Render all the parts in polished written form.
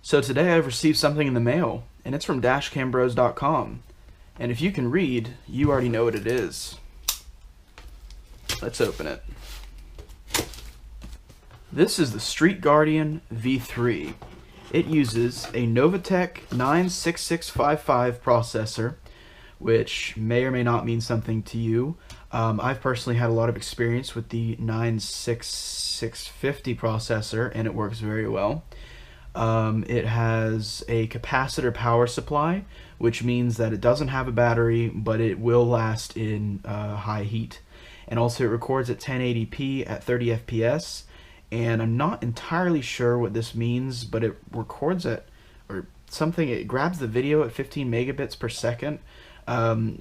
So today I've received something in the mail, and it's from dashcambros.com. And if you can read, you already know what it is. Let's open it. This is the Street Guardian V3. It uses a Novatech 96655 processor, which may or may not mean something to you. I've personally had a lot of experience with the 96650 processor, and it works very well. It has a capacitor power supply, which means that it doesn't have a battery, but it will last in high heat. And also it records at 1080p at 30 FPS, and I'm not entirely sure what this means, but it records at, or something, it grabs the video at 15 megabits per second,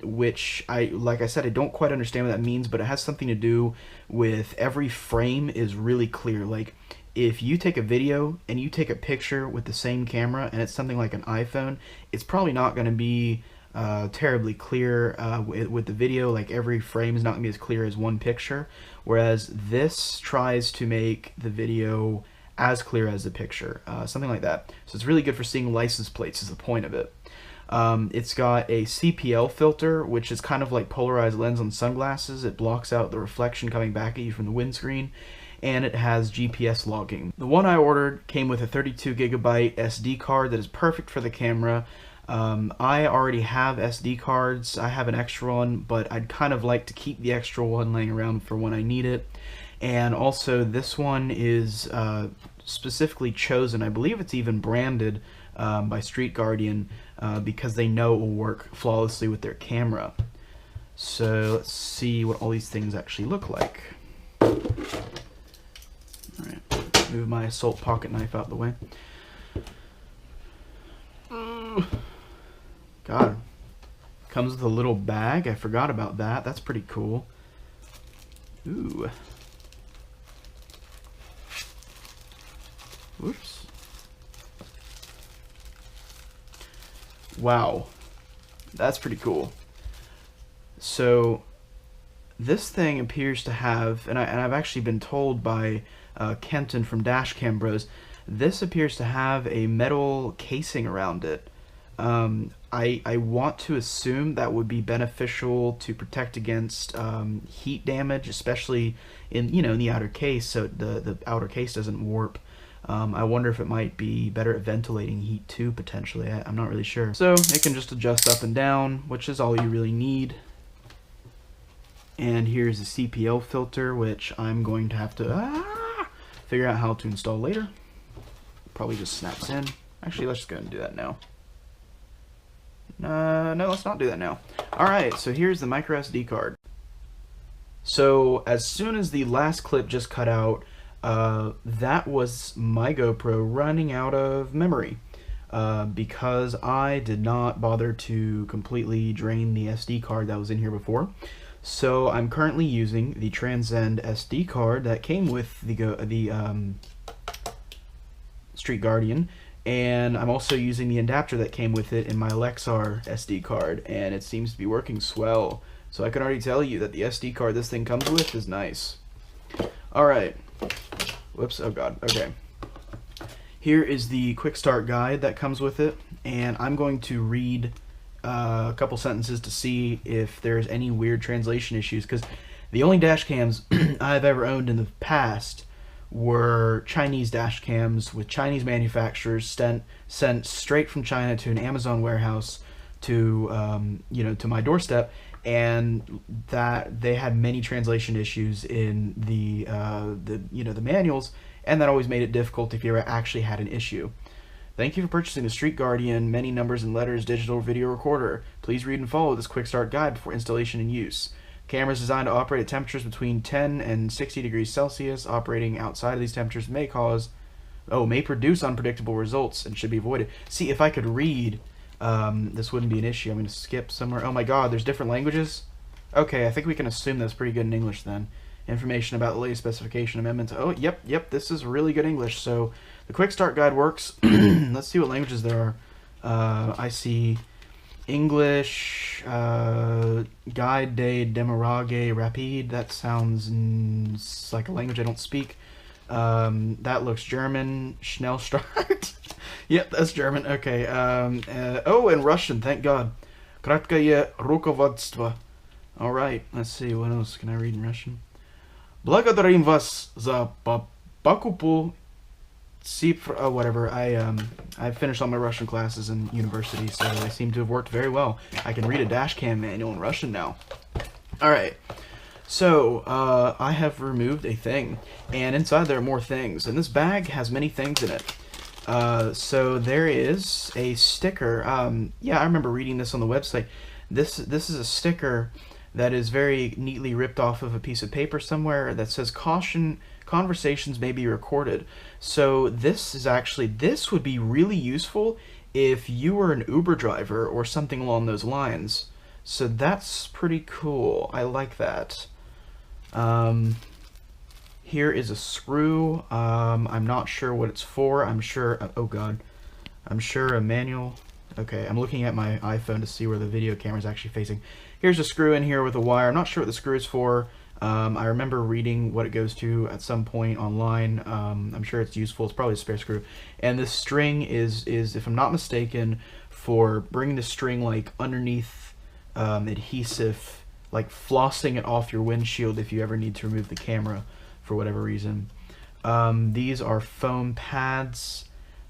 which like I said, I don't quite understand what that means, but it has something to do with every frame is really clear. Like, if you take a video and you take a picture with the same camera and it's something like an iPhone, it's probably not going to be terribly clear with the video. Like, every frame is not going to be as clear as one picture, whereas this tries to make the video as clear as the picture, something like that. So it's really good for seeing license plates is the point of it. It's got a CPL filter, which is kind of like polarized lens on sunglasses. It blocks out the reflection coming back at you from the windscreen. And it has GPS logging. The one I ordered came with a 32 gigabyte SD card that is perfect for the camera. I already have SD cards. I have an extra one, but I'd kind of like to keep the extra one laying around for when I need it. And also this one is specifically chosen, I believe it's even branded by Street Guardian because they know it will work flawlessly with their camera. So let's see what all these things actually look like. Alright, move my assault pocket knife out of the way. God, comes with a little bag. I forgot about that. That's pretty cool. Ooh. Whoops. Wow. That's pretty cool. So this thing appears to have, and I've actually been told by Kenton from Dashcam Bros, this appears to have a metal casing around it. I want to assume that would be beneficial to protect against heat damage, especially in the outer case, so the outer case doesn't warp. I wonder if it might be better at ventilating heat too, potentially. I'm not really sure. So it can just adjust up and down, which is all you really need. And here's the CPL filter, which I'm going to have to figure out how to install later. Probably just snaps in. Actually, let's just go ahead and do that now. No, let's not do that now. Alright, so here's the micro SD card. So as soon as the last clip just cut out, that was my GoPro running out of memory. Because I did not bother to completely drain the SD card that was in here before. So I'm currently using the Transcend SD card that came with the Street Guardian, and I'm also using the adapter that came with it in my Lexar SD card, and it seems to be working swell. So I can already tell you that the SD card this thing comes with is nice. Alright. Whoops, oh god, okay. Here is the quick start guide that comes with it, and I'm going to read a couple sentences to see if there's any weird translation issues, because the only dash cams I've ever owned in the past were Chinese dash cams with Chinese manufacturers sent straight from China to an Amazon warehouse to to my doorstep, and that they had many translation issues in the manuals, and that always made it difficult if you ever actually had an issue. Thank you for purchasing the Street Guardian Many Numbers and Letters digital video recorder. Please read and follow this quick start guide before installation and use. Camera is designed to operate at temperatures between 10 and 60 degrees Celsius. Operating outside of these temperatures may produce unpredictable results and should be avoided. See, if I could read, this wouldn't be an issue. I'm going to skip somewhere. Oh my god, there's different languages? Okay, I think we can assume that's pretty good in English then. Information about the latest specification amendments. Oh, yep, this is really good English. So the quick start guide works. Let's see what languages there are. I see English, Guide de Demarage Rapide. That sounds like a language I don't speak. That looks German. Schnellstart. Yep, that's German. Okay. Oh, and Russian. Thank God. Краткое руководство. All right. Let's see. What else can I read in Russian? Благодарим вас за покупку цифр. Oh, whatever. I finished all my Russian classes in university, so they seem to have worked very well. I can read a dash cam manual in Russian now. All right. So, I have removed a thing, and inside there are more things, and this bag has many things in it. So there is a sticker. Yeah, I remember reading this on the website. This is a sticker that is very neatly ripped off of a piece of paper somewhere that says, "Caution, conversations may be recorded." So this would be really useful if you were an Uber driver or something along those lines. So that's pretty cool. I like that. Here is a screw. I'm not sure what it's for. I'm sure, oh God, I'm sure a manual. Okay, I'm looking at my iPhone to see where the video camera is actually facing. Here's a screw in here with a wire. I'm not sure what the screw is for. I remember reading what it goes to at some point online. I'm sure it's useful. It's probably a spare screw. And this string is, if I'm not mistaken, for bringing the string like underneath adhesive, like flossing it off your windshield if you ever need to remove the camera for whatever reason. These are foam pads.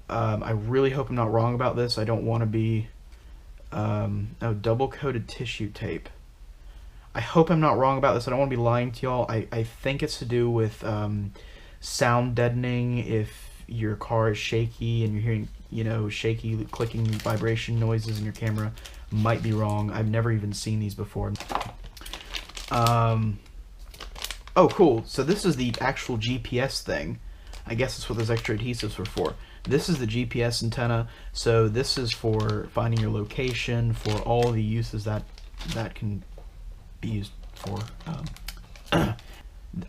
I really hope I'm not wrong about this. I don't want to be... oh, double-coated tissue tape. I hope I'm not wrong about this. I don't want to be lying to y'all. I think it's to do with sound deadening if your car is shaky and you're hearing, you know, shaky clicking vibration noises in your camera. Might be wrong. I've never even seen these before. Oh, cool. So this is the actual GPS thing. I guess that's what those extra adhesives were for. This is the GPS antenna. So this is for finding your location, for all the uses that can be used for.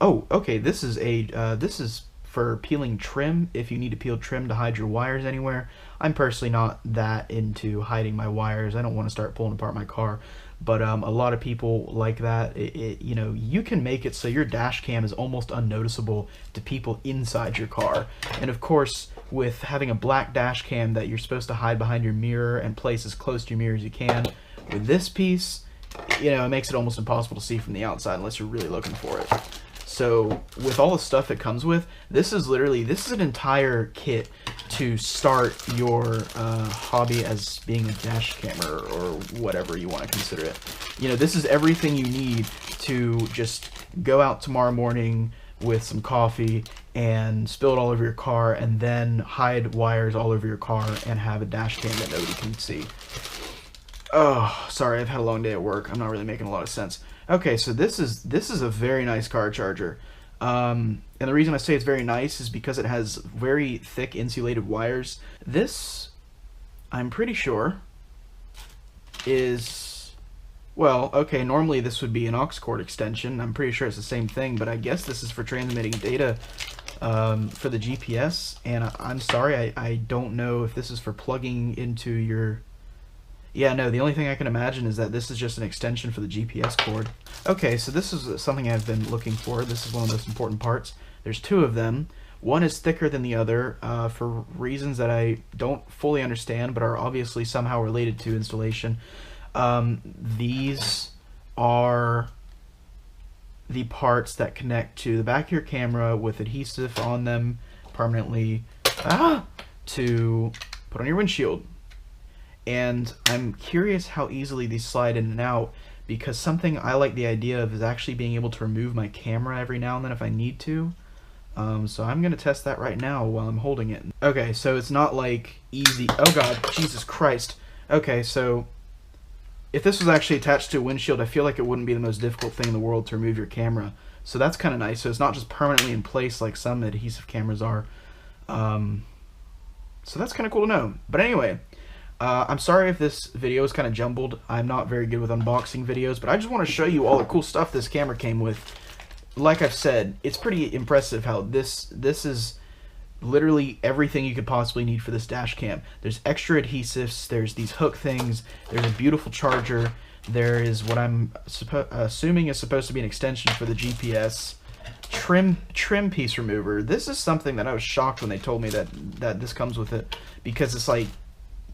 Oh, okay. This is for peeling trim. If you need to peel trim to hide your wires anywhere. I'm personally not that into hiding my wires. I don't want to start pulling apart my car. But a lot of people like that. You know, you can make it so your dash cam is almost unnoticeable to people inside your car. And of course, with having a black dash cam that you're supposed to hide behind your mirror and place as close to your mirror as you can, with this piece, you know, it makes it almost impossible to see from the outside unless you're really looking for it. So with all the stuff it comes with, this is an entire kit to start your hobby as being a dash camera or whatever you want to consider it. You know, this is everything you need to just go out tomorrow morning with some coffee and spill it all over your car and then hide wires all over your car and have a dash cam that nobody can see. Oh, sorry, I've had a long day at work. I'm not really making a lot of sense. Okay, so this is a very nice car charger. And the reason I say it's very nice is because it has very thick insulated wires. This, I'm pretty sure, is, well, okay, normally this would be an aux cord extension. I'm pretty sure it's the same thing, but I guess this is for transmitting data for the GPS. And I'm sorry, I don't know if this is for plugging into your... Yeah, no, the only thing I can imagine is that this is just an extension for the GPS cord. Okay, so this is something I've been looking for. This is one of the most important parts. There's two of them. One is thicker than the other for reasons that I don't fully understand, but are obviously somehow related to installation. These are the parts that connect to the back of your camera with adhesive on them permanently to put on your windshield. And I'm curious how easily these slide in and out, because something I like the idea of is actually being able to remove my camera every now and then if I need to. So I'm going to test that right now while I'm holding it. Okay, so it's not like easy. Oh God, Jesus Christ. Okay, so if this was actually attached to a windshield, I feel like it wouldn't be the most difficult thing in the world to remove your camera. So that's kind of nice. So it's not just permanently in place like some adhesive cameras are. So that's kind of cool to know. But anyway, I'm sorry if this video is kind of jumbled. I'm not very good with unboxing videos, but I just want to show you all the cool stuff this camera came with. Like I've said, it's pretty impressive how this is literally everything you could possibly need for this dash cam. There's extra adhesives, there's these hook things, there's a beautiful charger, there is what I'm assuming is supposed to be an extension for the GPS. trim piece remover. This is something that I was shocked when they told me that this comes with it, because it's like,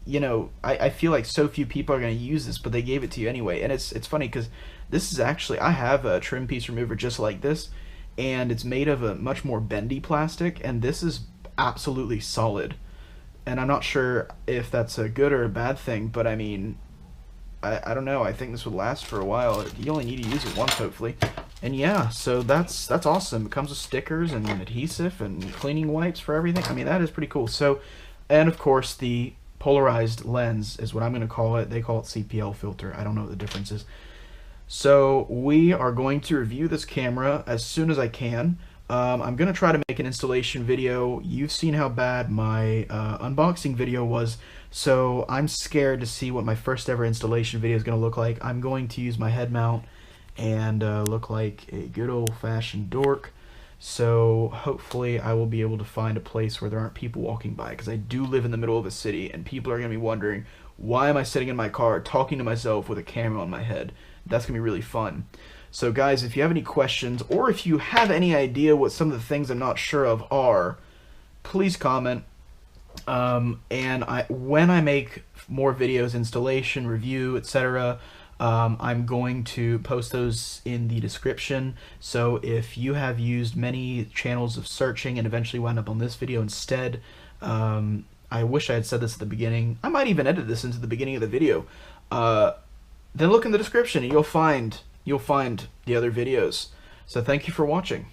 you know, I feel like so few people are going to use this, but they gave it to you anyway. And it's funny because this is actually, I have a trim piece remover just like this, and it's made of a much more bendy plastic, and this is absolutely solid. And I'm not sure if that's a good or a bad thing, but I mean, I don't know. I think this would last for a while. You only need to use it once, hopefully. And yeah, so that's awesome. It comes with stickers and adhesive and cleaning wipes for everything. I mean, that is pretty cool. So, and of course, the polarized lens is what I'm going to call it. They call it CPL filter. I don't know what the difference is. So we are going to review this camera as soon as I can. I'm going to try to make an installation video. You've seen how bad my unboxing video was, so I'm scared to see what my first ever installation video is going to look like. I'm going to use my head mount and look like a good old-fashioned dork. So hopefully I will be able to find a place where there aren't people walking by, because I do live in the middle of a city and people are going to be wondering, why am I sitting in my car talking to myself with a camera on my head? That's going to be really fun. So guys, if you have any questions, or if you have any idea what some of the things I'm not sure of are, please comment. And when I make more videos, installation, review, etc., I'm going to post those in the description. So if you have used many channels of searching and eventually wound up on this video instead, I wish I had said this at the beginning. I might even edit this into the beginning of the video. Then look in the description and you'll find the other videos. So thank you for watching.